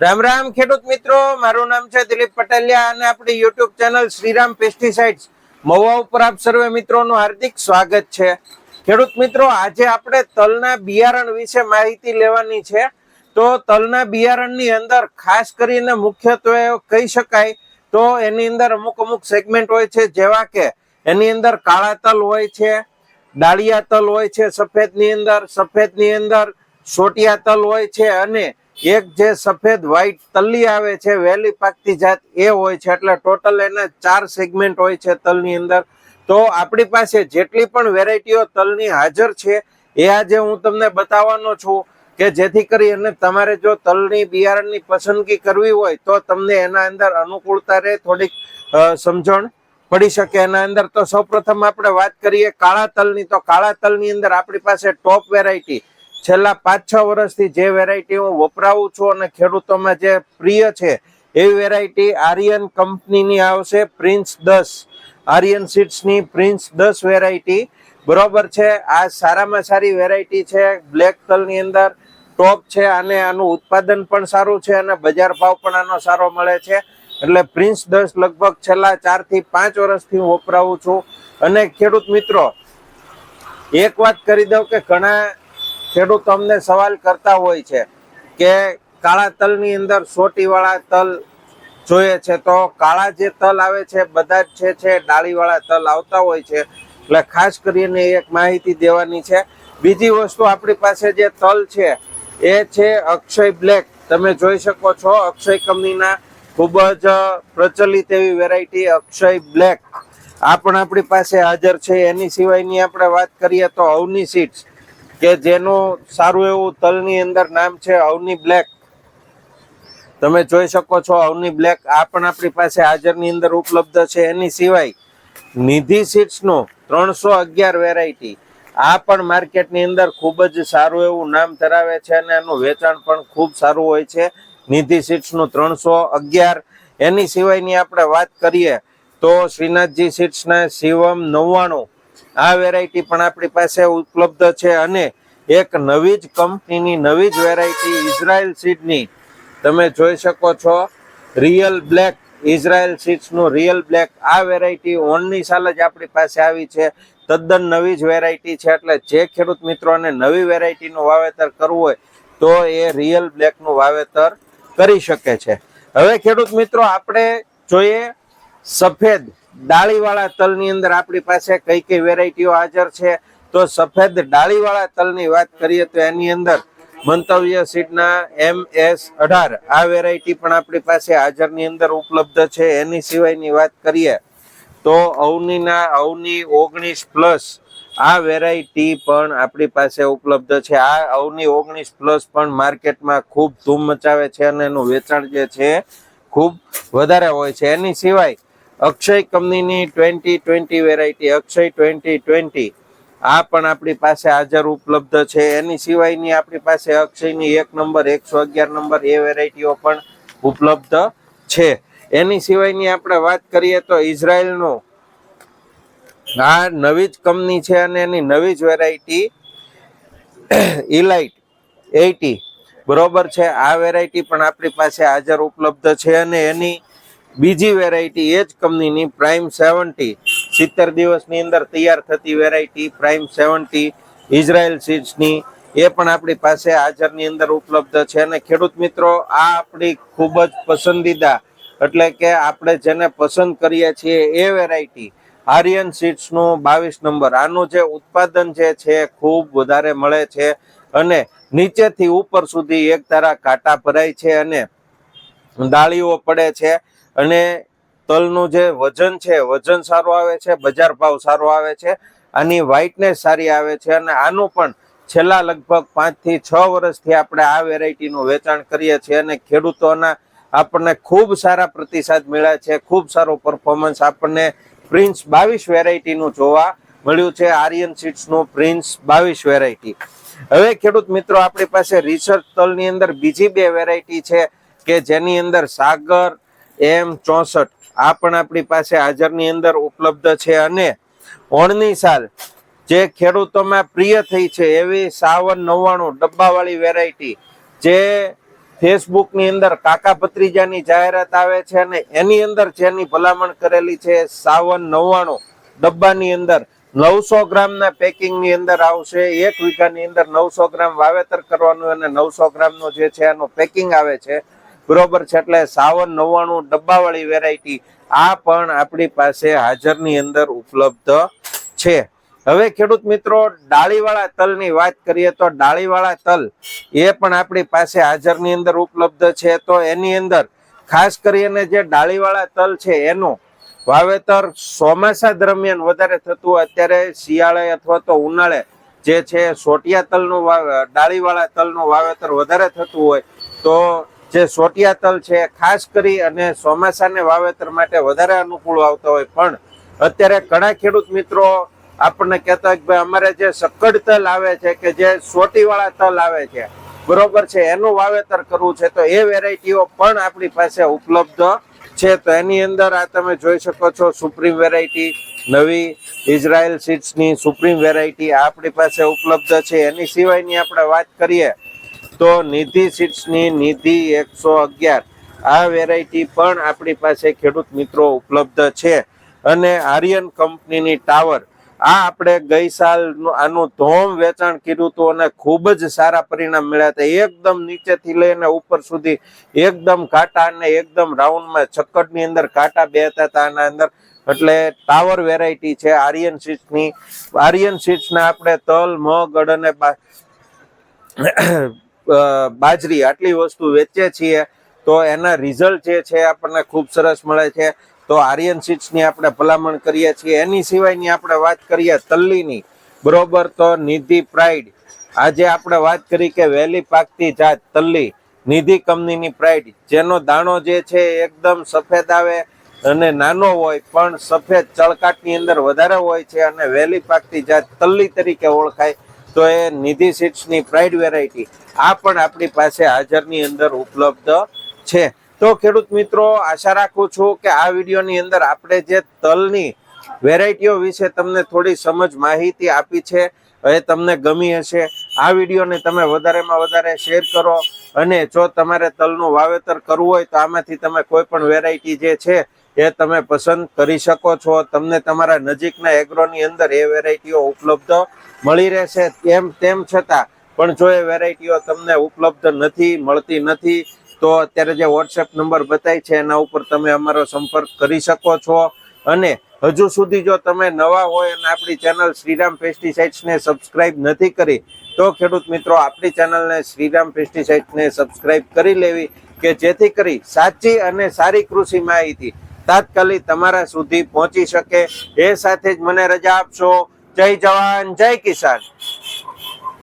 રામ રામ ખેડૂત મિત્રો, મારું નામ છે દિલીપ પટેલિયા અને આપણી YouTube channel Shriram pesticides Mahuva ઉપર આપ સર્વે મિત્રોનું હાર્દિક સ્વાગત છે। ખેડૂત મિત્રો, આજે આપણે તલના બિયારણ વિશે માહિતી લેવાની છે। તો તલના બિયારણની અંદર ખાસ કરીને મુખ્યત્વે કહી શકાય તો એની અંદર અમુક સેગમેન્ટ હોય છે, જેવા કે એની અંદર કાળા તલ હોય છે, ડાળિયા તલ હોય છે, સફેદની અંદર સોટિયા તલ હોય છે, અને એક જે સફેદ વ્હાઈટ તલ્લી આવે છે વહેલી પાકતી જાત એ હોય છે। એટલે ટોટલ એના 4 સેગમેન્ટ હોય છે તલની અંદર। તો આપણી પાસે જેટલી પણ વેરાયટીઓ તલની હાજર છે એ આજે હું તમને બતાવવાનો છું, કે જેથી કરી અને તમારે જો તલની બિયારણની પસંદગી કરવી હોય તો તમને એના અંદર અનુકૂળતા રહે, થોડીક સમજણ પડી શકે એના અંદર। તો સૌપ્રથમ આપણે વાત કરીએ કાળા તલની। તો કાળા તલની અંદર આપણી પાસે ટોપ વેરાયટી છેલ્લા 5-6 વર્ષથી જે વેરાયટી હું વપરાવું છું અને ખેડૂતોમાં જે પ્રિય છે એવી વેરાયટી આર્યન કંપનીની આવશે, પ્રિન્સ 10 આર્યન સીડ્સની પ્રિન્સ 10 વેરાયટી બરોબર છે। આ સારામાં સારી વેરાયટી છે, બ્લેક તલની અંદર ટોપ છે, અને આનું ઉત્પાદન પણ સારું છે અને બજાર ભાવ પણ આનો સારો મળે છે। એટલે પ્રિન્સ 10 લગભગ છેલ્લા 4 થી 5 વર્ષથી હું વપરાવું છું। અને ખેડૂત મિત્રો, એક વાત કરી દઉં કે ઘણા ખેડૂતો અમને સવાલ કરતા હોય છે કે કાળા તલની અંદર સોટી વાળા તલ જોઈએ છે। તો કાળા જે તલ આવે છે બધા જ છે ડાળી વાળા તલ આવતા હોય છે, એટલે ખાસ કરીને એક માહિતી દેવાની છે। બીજી વસ્તુ, આપણી પાસે જે તલ છે એ છે અક્ષય બ્લેક। તમે જોઈ શકો છો અક્ષય કંપનીના ખૂબ જ પ્રચલિત એવી વેરાયટી અક્ષય બ્લેક, આ પણ આપણી પાસે હાજર છે। એની સિવાયની આપણે વાત કરીએ તો અવની સીડ્સ, કે જેનું સારું એવું તલની અંદર નામ છે અવની બ્લેક। તમે જોઈ શકો છો અવની બ્લેક, આ પણ આપણી પાસે હાજરની અંદર ઉપલબ્ધ છે। એની સિવાય નિધિ સીડ્સ નું 311 વેરાયટી, આ પણ માર્કેટની અંદર ખૂબ જ સારું એવું નામ ધરાવે છે અને એનું વેચાણ પણ ખૂબ સારું હોય છે, નિધિ સીડ્સ નું 311। એની સિવાયની આપણે વાત કરીએ તો શ્રીનાથજી સીડ્સ ના શિવમ 99, આ વેરાયટી પણ આપણી પાસે ઉપલબ્ધ છે। અને એક નવી જ કંપનીની નવી જ વેરાયટી ઇઝરાયલ સીડની તમે જોઈ શકો છો રિયલ બ્લેક, ઇઝરાયલ સીડ્સ નું રિયલ બ્લેક, આ વેરાયટી ઓનની સાલ જ આપણી પાસે આવી છે, તદ્દન નવી જ વેરાયટી છે। એટલે જે ખેડૂત મિત્રોને નવી વેરાયટીનું વાવેતર કરવું હોય તો એ રિયલ બ્લેક નું વાવેતર કરી શકે છે। હવે ખેડૂત મિત્રો, આપણે જોઈએ સફેદ ડાળીવાળા તલની અંદર આપણી પાસે કઈ કઈ વેરાયટીઓ હાજર છે। તો સફેદ ડાળીવાળા તલની વાત કરીએ તો એની અંદર મંતવ્ય સીડના MS18, આ વેરાયટી પણ આપણી પાસે હાજરની અંદર ઉપલબ્ધ છે। એની સિવાયની વાત કરીએ તો અવની 19+, આ વેરાયટી પણ આપણી પાસે ઉપલબ્ધ છે। આ અવની 19+ પણ માર્કેટમાં ખૂબ ધૂમ મચાવે છે અને એનું વેચાણ જે છે ખૂબ વધારે હોય છે। એની સિવાય અક્ષય કંપનીની 2020 વેરાયટી, અક્ષય 2020, આ પણ આપણી પાસે હાજર ઉપલબ્ધ છે। એની સિવાયની આપણી પાસે અક્ષયની 1 નંબર 111 નંબર એ વેરાયટીઓ પણ ઉપલબ્ધ છે। એની સિવાયની આપણે વાત કરીએ તો ઇઝરાયલનું આ નવી જ કંપની છે અને એની નવી જ વેરાયટી ઇલાઇટ 80 બરોબર છે, આ વેરાયટી પણ આપણી પાસે હાજર ઉપલબ્ધ છે। અને એની બીજી વેરાયટી એ જ કંપનીની પ્રાઇમ 70, 70 દિવસની અંદર તૈયાર થતી વેરાયટી પ્રાઇમ 70 ઇઝરાયલ સીડ્સની, એ પણ આપણી પાસે હાજરની અંદર ઉપલબ્ધ છે। અને ખેડૂત મિત્રો, આ આપણી ખૂબ જ પસંદીદા, એટલે કે આપણે જેને પસંદ કરીએ છીએ એ વેરાયટી આર્યન સીડ્સ નું 22 નંબર, આનું જે ઉત્પાદન જે છે ખૂબ વધારે મળે છે અને નીચેથી ઉપર સુધી એક ધારા કાંટા ભરાય છે અને ડાળીઓ પડે છે, અને તલનું જે વજન છે વજન સારું આવે છે, બજાર ભાવ સારો આવે છે, આની વ્હાઇટનેસ સારી આવે છે। અને આનું પણ છેલ્લા લગભગ 5 થી 6 વર્ષથી આપણે આ વેરાયટીનું વેચાણ કરીએ છીએ અને ખેડૂતોના આપણને ખૂબ સારા પ્રતિસાદ મળ્યા છે, ખૂબ સારું પરફોર્મન્સ આપણને પ્રિન્સ 22 વેરાયટીનું જોવા મળ્યું છે, આર્યન સીડ્સનું પ્રિન્સ 22 વેરાયટી। હવે ખેડૂત મિત્રો, આપણી પાસે રિસર્ચ તલની અંદર બીજી 2 વેરાયટી છે કે જેની અંદર સાગર M64, આ પણ આપણી પાસે હાજરની અંદર ઉપલબ્ધ છે। અને ઓણની સાલ જે ખેડૂતોમાં પ્રિય થઈ છે એવી 5199 ડબ્બાવાળી વેરાયટી, જે ફેસબુક ની અંદર કાકા ભત્રીજાની જાહેરાત આવે છે અને એની અંદર જેની ભલામણ કરેલી છે 5799 ડબ્બાની અંદર 900 ગ્રામના પેકિંગ ની અંદર આવશે. 1 વીઘાની અંદર 900 ગ્રામ વાવેતર કરવાનું અને 900 ગ્રામનો જે છે એનો પેકિંગ આવે છે, બરોબર છે. એટલે 5799 ડબ્બાવાળી વેરાયટી આ પણ આપણી પાસે હાજરની અંદર ઉપલબ્ધ છે. હવે ખેડૂત મિત્રો, ડાળીવાળા તલની વાત કરીએ તો ડાળીવાળા તલ એ પણ આપણી પાસે હાજરની અંદર ઉપલબ્ધ છે. તો એની અંદર ખાસ કરીને જે ડાળીવાળા તલ છે એનું વાવેતર ચોમાસા દરમિયાન વધારે થતું. અત્યારે શિયાળે અથવા તો ઉનાળે જે છે સોટિયા તલનું ડાળીવાળા તલનું વાવેતર વધારે થતું હોય તો જે સોટિયા તલ છે ખાસ કરી અને ચોમાસાને વાવેતર માટે વધારે અનુકૂળ આવતા હોય. પણ અત્યારે ઘણા ખેડૂત મિત્રો આપણને કહેતા હોય કે ભાઈ અમારે જે સક્કડ તલ આવે છે કે જે સોટીવાળા તલ આવે છે, બરોબર છે, એનું વાવેતર કરવું છે, તો એ વેરાયટીઓ પણ આપણી પાસે ઉપલબ્ધ છે. તો એની અંદર આ તમે જોઈ શકો છો સુપ્રીમ વેરાયટી, નવી ઇઝરાયલ સીડ્સની સુપ્રીમ વેરાયટી આપણી પાસે ઉપલબ્ધ છે. એની સિવાયની આપણે વાત કરીએ તો નિધિ સીડ્સની નિધિ 111 આ વેરાયટી પણ આપણી પાસે ખેડૂત મિત્રો ઉપલબ્ધ છે. અને આર્યન કંપનીની ટાવર આ આપણે ગઈ સાલ આનું ધોમ વેચાણ કર્યું હતું અને ખૂબ જ સારા પરિણામ મળ્યા હતા. એકદમ નીચેથી લઈને ઉપર સુધી એકદમ કાંટા અને એકદમ રાઉન્ડમાં છક્કડની અંદર કાંટા બેહતા હતા આના અંદર. એટલે ટાવર વેરાયટી છે આર્યન સીડ્સની. આર્યન સીડ્સના આપણે તલ, મગ, અડ અને બાજરી આટલી વસ્તુ વેચીએ છીએ. તો એના રિઝલ્ટ જે છે આપણને ખૂબ સરસ મળે છે. તો આર્યન સીડ્સની આપણે ભલામણ કરીએ છીએ. એની સિવાયની આપણે વાત કરીએ તલ્લીની, બરોબર, તો નિધિ પ્રાઇડ. આજે આપણે વાત કરી કે વહેલી પાકતી જાત તલ્લી નિધિ કંપનીની પ્રાઇડ, જેનો દાણો જે છે એકદમ સફેદ આવે અને નાનો હોય પણ સફેદ ચળકાટની અંદર વધારે હોય છે અને વહેલી પાકતી જાત તલ્લી તરીકે ઓળખાય. તો એ નિધિ સીડ્સની પ્રાઇડ વેરાયટી આ પણ આપણી પાસે હાજરની અંદર ઉપલબ્ધ છે. તો ખેડૂત મિત્રો, આશા રાખું છું કે આ વિડીયોની અંદર આપણે જે તલની વેરાયટીઓ વિશે તમને થોડી સમજ માહિતી આપી છે એ તમને ગમી હશે. આ વિડીયોને તમે વધારેમાં વધારે શેર કરો અને જો તમારે તલનું વાવેતર કરવું હોય તો આમાંથી તમે કોઈ પણ વેરાયટી જે છે એ તમે પસંદ કરી શકો છો. તમને તમારા નજીકના એગ્રોની અંદર એ વેરાયટીઓ ઉપલબ્ધ મળી રહેશે. તેમ છતાં પણ જો એ વેરાયટીઓ તમને ઉપલબ્ધ નથી, મળતી નથી, તો અત્યારે જે વોટ્સએપ નંબર બતાય છે એના ઉપર તમે અમારો સંપર્ક કરી શકો છો. અને હજુ સુધી જો તમે નવા હોય અને આપણી ચેનલ શ્રીરામ પેસ્ટિસાઇડ્સને સબસ્ક્રાઇબ નથી કરી તો ખેડૂત મિત્રો આપણી ચેનલને શ્રીરામ પેસ્ટિસાઇડ્સને સબસ્ક્રાઇબ કરી લેવી કે જેથી કરી સાચી અને સારી કૃષિ માહિતી તાત્કાલિક તમારા સુધી પહોંચી શકે. એ સાથે જ મને રજા આપશો. જય જવાન, જય કિસાન.